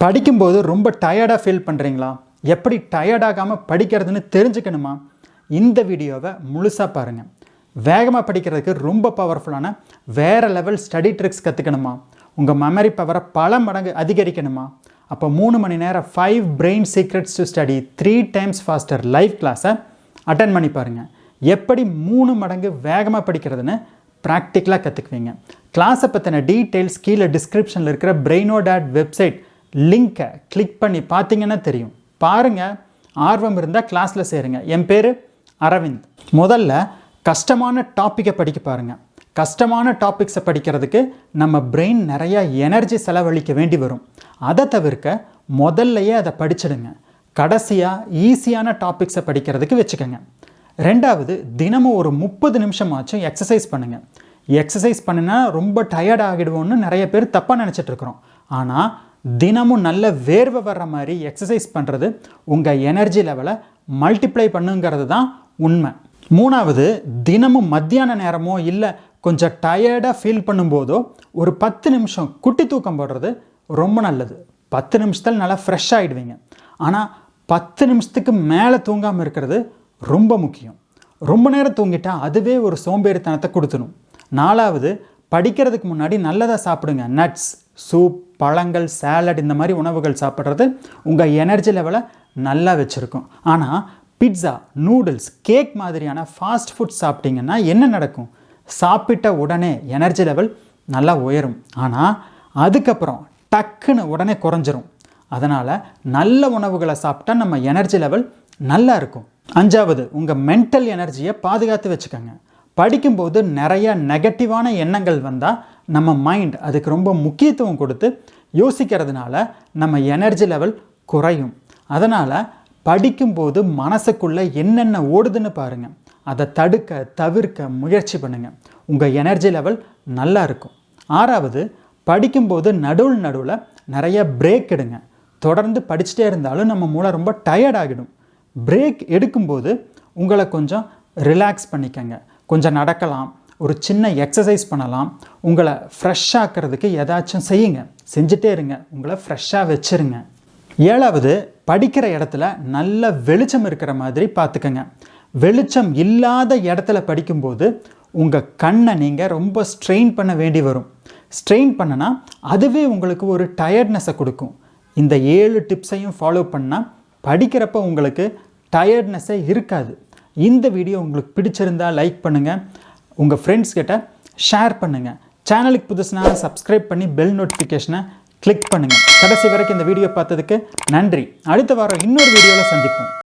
படிக்கும்போது ரொம்ப டயர்டாக ஃபீல் பண்ணுறீங்களா? எப்படி டயர்டாகாமல் படிக்கிறதுன்னு தெரிஞ்சுக்கணுமா? இந்த வீடியோவை முழுசாக பாருங்கள். வேகமாக படிக்கிறதுக்கு ரொம்ப பவர்ஃபுல்லான வேறு லெவல் ஸ்டடி ட்ரிக்ஸ் கற்றுக்கணுமா? உங்கள் மெமரி பவரை பல மடங்கு அதிகரிக்கணுமா? அப்போ 3 மணி நேரம் 5 brain secrets to study 3 times faster live கிளாஸை அட்டன் பண்ணி பாருங்கள். எப்படி 3 மடங்கு வேகமாக படிக்கிறதுன்னு ப்ராக்டிக்கலாக கற்றுக்குவீங்க. கிளாஸை பற்றின டீட்டெயில்ஸ் கீழே டிஸ்கிரிப்ஷனில் இருக்கிற பிரெயினோ.டாட் வெப்சைட் லிங்கை கிளிக் பண்ணி பார்த்தீங்கன்னா தெரியும். பாருங்கள், ஆர்வம் இருந்தால் கிளாஸில் சேருங்க. என் பேர் அரவிந்த். முதல்ல கஷ்டமான டாப்பிக்கை படிக்க பாருங்கள். கஷ்டமான டாபிக்ஸை படிக்கிறதுக்கு நம்ம பிரெயின் நிறையா எனர்ஜி செலவழிக்க வேண்டி வரும். அதை தவிர்க்க முதல்லையே அதை படிச்சிடுங்க. கடைசியாக ஈஸியான டாபிக்ஸை படிக்கிறதுக்கு வச்சுக்கோங்க. ரெண்டாவது, தினமும் ஒரு 30 நிமிஷமாச்சும் எக்ஸசைஸ் பண்ணுங்கள். எக்ஸசைஸ் பண்ணினா ரொம்ப டயர்ட் ஆகிடுவோன்னு நிறைய பேர் தப்பாக நினச்சிட்ருக்குறோம். ஆனால் தினமும் நல்ல வேர்வை வர்ற மாதிரி எக்ஸசைஸ் பண்ணுறது உங்கள் எனர்ஜி லெவலை மல்டிப்ளை பண்ணுங்கிறது தான் உண்மை. மூணாவது, தினமும் மத்தியான நேரமோ இல்லை கொஞ்சம் டயர்டாக ஃபீல் பண்ணும்போதோ ஒரு 10 நிமிஷம் குட்டி தூக்கம் போடுறது ரொம்ப நல்லது. 10 நிமிஷத்தில் நல்லா ஃப்ரெஷ் ஆகிடுவீங்க. ஆனால் 10 நிமிஷத்துக்கு மேலே தூங்காமல் இருக்கிறது ரொம்ப முக்கியம். ரொம்ப நேரம் தூங்கிட்டால் அதுவே ஒரு சோம்பேறித்தனத்தை கொடுத்துடும். நாலாவது, படிக்கிறதுக்கு முன்னாடி நல்லதாக சாப்பிடுங்க. நட்ஸ், சூப், பழங்கள், சாலட் இந்த மாதிரி உணவுகள் சாப்பிட்றது உங்கள் எனர்ஜி லெவலை நல்லா வச்சுருக்கும். ஆனால் பிட்ஸா, நூடுல்ஸ், கேக் மாதிரியான ஃபாஸ்ட் ஃபுட் சாப்பிட்டிங்கன்னா என்ன நடக்கும்? சாப்பிட்ட உடனே எனர்ஜி லெவல் நல்லா உயரும். ஆனால் அதுக்கப்புறம் டக்குன்னு உடனே குறைஞ்சிரும். அதனால் நல்ல உணவுகளை சாப்பிட்டா நம்ம எனர்ஜி லெவல் நல்லா இருக்கும். அஞ்சாவது, உங்கள் மென்டல் எனர்ஜியை பாதுகாத்து வச்சுக்கோங்க. படிக்கும்போது நிறைய நெகட்டிவான எண்ணங்கள் வந்தால் நம்ம மைண்ட் அதுக்கு ரொம்ப முக்கியத்துவம் கொடுத்து யோசிக்கிறதுனால நம்ம எனர்ஜி லெவல் குறையும். அதனால் படிக்கும்போது மனசுக்குள்ளே என்னென்ன ஓடுதுன்னு பாருங்கள். அதை தவிர்க்க முயற்சி பண்ணுங்கள். உங்கள் எனர்ஜி லெவல் நல்லா இருக்கும். ஆறாவது, படிக்கும்போது நடுவில் நிறைய பிரேக் எடுங்க. தொடர்ந்து படிச்சுட்டே இருந்தாலும் நம்ம மூளை ரொம்ப டயர்ட் ஆகிடும். பிரேக் எடுக்கும்போது உங்களை கொஞ்சம் ரிலாக்ஸ் பண்ணிக்கங்க. கொஞ்சம் நடக்கலாம், ஒரு சின்ன எக்ஸசைஸ் பண்ணலாம். உங்களை ஃப்ரெஷ் ஆக்கிறதுக்கு ஏதாச்சும் செய்யுங்க. செஞ்சுட்டே இருங்க. உங்களை ஃப்ரெஷ்ஷாக வச்சுருங்க. ஏழாவது, படிக்கிற இடத்துல நல்ல வெளிச்சம் இருக்கிற மாதிரி பார்த்துக்கங்க. வெளிச்சம் இல்லாத இடத்துல படிக்கும்போது உங்கள் கண்ணை நீங்கள் ரொம்ப ஸ்ட்ரெயின் பண்ண வேண்டி வரும். ஸ்ட்ரெயின் பண்ணனா அதுவே உங்களுக்கு ஒரு டயர்ட்னஸை கொடுக்கும். இந்த 7 டிப்ஸையும் ஃபாலோ பண்ணால் படிக்கிறப்ப உங்களுக்கு டயர்ட்னஸே இருக்காது. இந்த வீடியோ உங்களுக்கு பிடிச்சிருந்தா லைக் பண்ணுங்கள், உங்கள் ஃப்ரெண்ட்ஸ் கிட்ட ஷேர் பண்ணுங்கள். சேனலுக்கு புதுசுனா சப்ஸ்கிரைப் பண்ணி பெல் நோட்டிஃபிகேஷனை கிளிக் பண்ணுங்கள். கடைசி வரைக்கும் இந்த வீடியோ பார்த்ததுக்கு நன்றி. அடுத்த வாரம் இன்னொரு வீடியோவில் சந்திப்போம்.